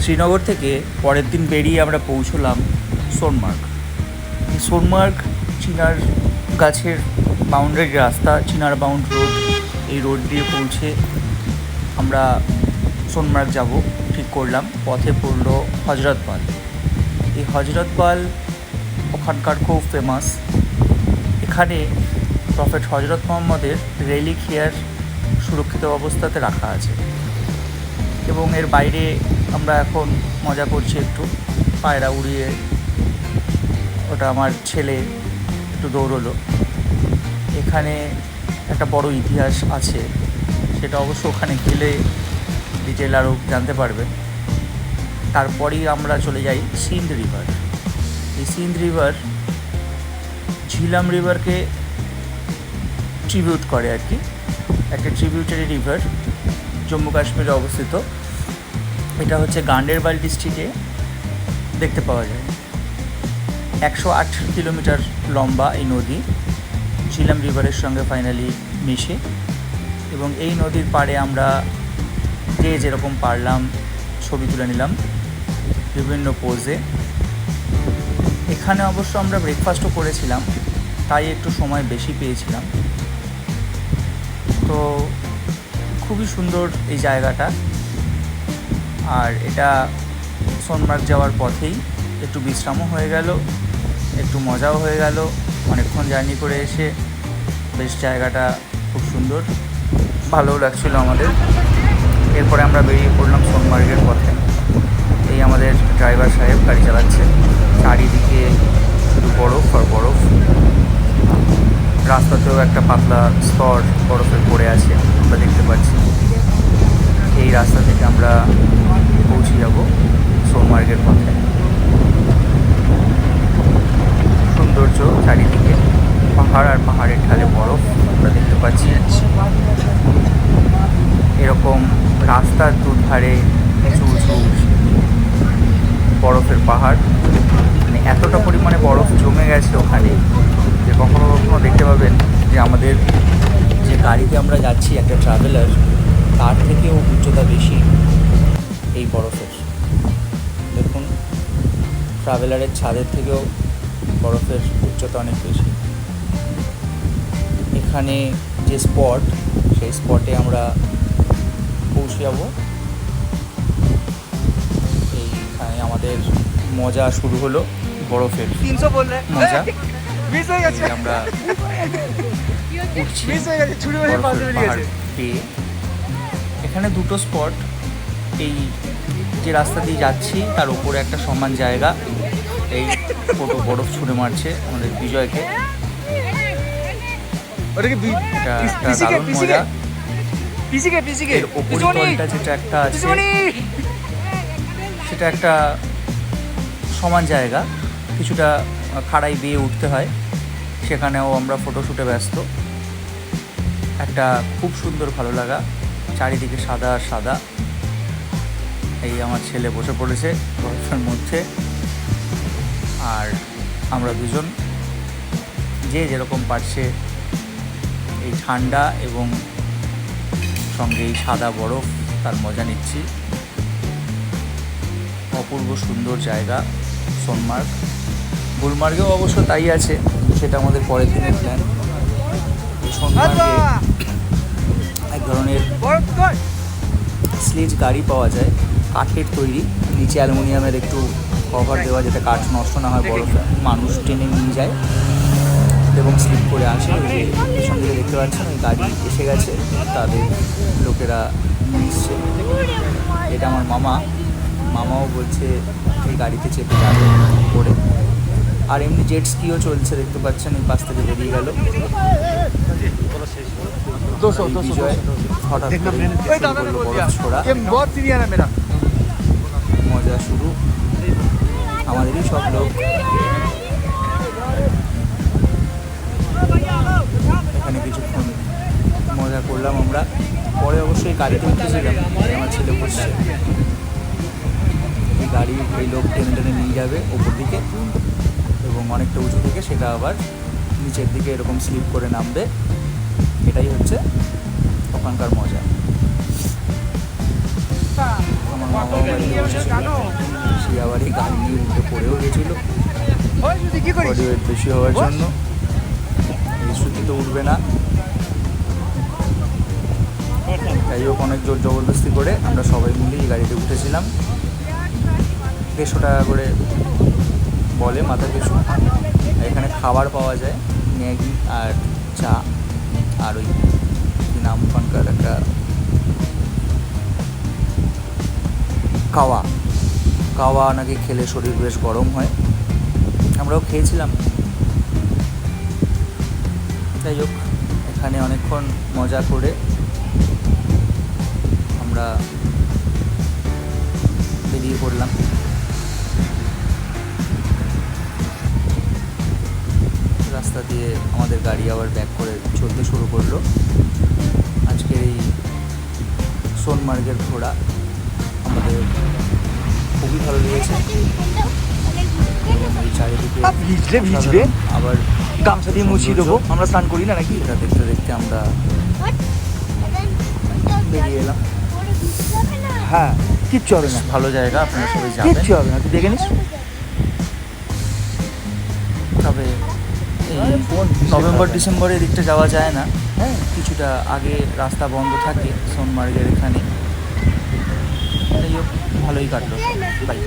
শ্রীনগর থেকে পরের দিন বেরিয়ে আমরা পৌঁছলাম সোনমার্গ। এই সোনমার্গ চিনার গাছের বাউন্ডারি রাস্তা, চিনার বাউন্ড রোড, এই রোড দিয়ে পৌঁছে আমরা সোনমার্গ যাব ঠিক করলাম। পথে পড়লো হজরতবাল। এই হজরতবাল ওখানকার খুব ফেমাস। এখানে প্রফেট হজরত মোহাম্মদের রেলিক হেয়ার সুরক্ষিত অবস্থাতে রাখা আছে এবং এর বাইরে আমরা এখন মজা করছি, একটু পায়রা উড়িয়ে, ওটা আমার ছেলে একটু দৌড়লো। এখানে একটা বড় ইতিহাস আছে, সেটা অবশ্য ওখানে গেলে ডিটেল আরও জানতে পারবেন। তারপরেই আমরা চলে যাই সিন্ধ রিভার। এই সিন্ধ রিভার ঝিলাম রিভারকে ট্রিবিউট করে আর কি, একটা ট্রিবিউটারি রিভার, জম্মু কাশ্মীরে অবস্থিত। এটা হচ্ছে গান্ডেরবাল ডিস্ট্রিক্টে দেখতে পাওয়া যায়। 108 কিলোমিটার লম্বা এই নদী ঝিলাম রিভারের সঙ্গে ফাইনালি মিশে, এবং এই নদীর পাড়ে আমরা যে যেরকম পারলাম ছবি তুলে নিলাম বিভিন্ন পোজে। এখানে অবশ্য আমরা ব্রেকফাস্টও করেছিলাম, তাই একটু সময় বেশি পেয়েছিলাম। তো খুবই সুন্দর এই জায়গাটা। আর এটা সোনমার্গ যাওয়ার পথেই একটু বিশ্রামও হয়ে গেল, একটু মজাও হয়ে গেল। অনেকক্ষণ জার্নি করে এসে বেশ জায়গাটা খুব সুন্দর, ভালোও লাগছিল আমাদের। এরপরে আমরা বেরিয়ে পড়লাম সোনমার্গের পথে। এই আমাদের ড্রাইভার সাহেব গাড়ি চালাচ্ছে, চারিদিকে শুধু বরফ আর বরফ। রাস্তাতেও একটা পাতলা স্তর বরফের পড়ে আছে, আমরা দেখতে পাচ্ছি। এই রাস্তা থেকে আমরা পৌঁছে যাব সোনমার্গের পথে। সৌন্দর্য চারিদিকে, পাহাড় আর পাহাড়ের ঢালে বরফ আমরা দেখতে পাচ্ছি। এরকম রাস্তার দুধারে উঁচু উঁচু বরফের পাহাড়, মানে এতটা পরিমাণে বরফ জমে গেছে ওখানে যে কখনো কখনো দেখতে পাবেন যে আমাদের যে গাড়িতে আমরা যাচ্ছি একটা ট্রাভেলার, তার থেকেও উচ্চতা বেশি এই বরফের। দেখুন, ট্রাভেলারের ছাদের থেকেও বরফের উচ্চতা অনেক বেশি। এখানে যে স্পট, সেই স্পটে আমরা পৌঁছে যাব। এইখানে আমাদের মজা শুরু হলো, বরফের মজা। আমরা উঠছি পাহাড় পেয়ে। এখানে দুটো স্পট, এই যে রাস্তা দিয়ে যাচ্ছি তার উপরে একটা সমান জায়গা, এই ছোটো বরফ ছুঁড়ে মারছে আমাদের বিজয়কে। এটা একটা দারুণ মজা। এর ওপরের তলটা যেটা একটা আছে, সেটা একটা সমান জায়গা, কিছুটা খাড়াই বেয়ে উঠতে হয়, সেখানেও আমরা ফটোশ্যুটে ব্যস্ত। একটা খুব সুন্দর ভালো লাগা, চারিদিকে সাদা আর সাদা। এই আমার ছেলে বসে পড়েছে বরফের মধ্যে, আর আমরা দুজন যে যেরকম পারছে এই ঠান্ডা এবং সঙ্গে এই সাদা বরফ, তার মজা নিচ্ছি। অপূর্ব সুন্দর জায়গা সোনমার্গ। গুলমার্গেও অবশ্য তাই আছে, সেটা আমাদের পরের দিনের প্ল্যান। সোনমার্গে এক ধরনের স্লেজ গাড়ি পাওয়া যায়, কাঠের তৈরি, নিচে অ্যালুমিনিয়ামের একটু কভার দেওয়া, যাতে কাঠ নষ্ট না হয় বরফে। মানুষ টেনে নিয়ে যায় এবং স্লিপ করে আসে। পেছন দিকে দেখতে পাচ্ছেন ওই গাড়ি এসে গেছে, তাদের লোকেরা নিচ্ছে। এটা আমার মামাও বলছে এই গাড়িতে চেপে যাবে করে। আর এমনি জেট স্কিও চলছে, দেখতে পাচ্ছেন এই পাশ থেকে বেরিয়ে গেল। বিজয় হঠাৎ মজা শুরু, আমাদেরই সব লোক। এখানে কিছুক্ষণ মজা করলাম আমরা। পরে অবশ্যই গাড়িতে উঠেছিলাম, আমার ছেলে বসছে। এই গাড়ি এই লোক টেনে টেনে নিয়ে যাবে ওপর দিকে, এবং অনেকটা উঁচু থেকে সেটা আবার নিচের দিকে এরকম স্লিপ করে নামবে। এটাই হচ্ছে ওখানকার মজা। আমার মামা বসে বসেছিল, সে আবার এই গাড়ি নিয়ে উঠে পড়েও গেছিলো বডি ওয়েট বেশি হওয়ার জন্য। এই শ্রুতি তো উঠবে না, যাই হোক অনেক জোর জবরদস্তি করে আমরা সবাই মিলে এই গাড়িতে উঠেছিলাম। 150 টাকা করে বলে মাথা পিছু। এখানে খাবার পাওয়া যায়, ম্যাগি আর চা আর ওই নাম ওখানকার একটা কাওয়া নাকি খেলে শরীর বেশ গরম হয়, আমরাও খেয়েছিলাম। যাই হোক এখানে অনেকক্ষণ মজা করে আমরা বেরিয়ে পড়লাম। রাস্তা দিয়ে আমাদের গাড়ি আবার ব্যাক করে চলতে শুরু করলো। আজকের এই সোনমার্গের ঘোরা আমাদের খুবই ভালো লেগেছে। চারিদিকে আবার গামছা দিয়ে মুছিয়ে দেবো, আমরা স্নান করি না নাকি, এটা দেখতে দেখতে আমরা বেরিয়ে এলাম। হ্যাঁ কিচ্ছু হবে না, ভালো জায়গা, আপনারা সবাই যাবেন, কিচ্ছু হবে না, তুই দেখে নিস। তবে এই নভেম্বর ডিসেম্বরে এদিকটা যাওয়া যায় না, হ্যাঁ কিছুটা আগে রাস্তা বন্ধ থাকে সোনমার্গের এখানে। যাই হোক ভালোই কাটলো, বাই।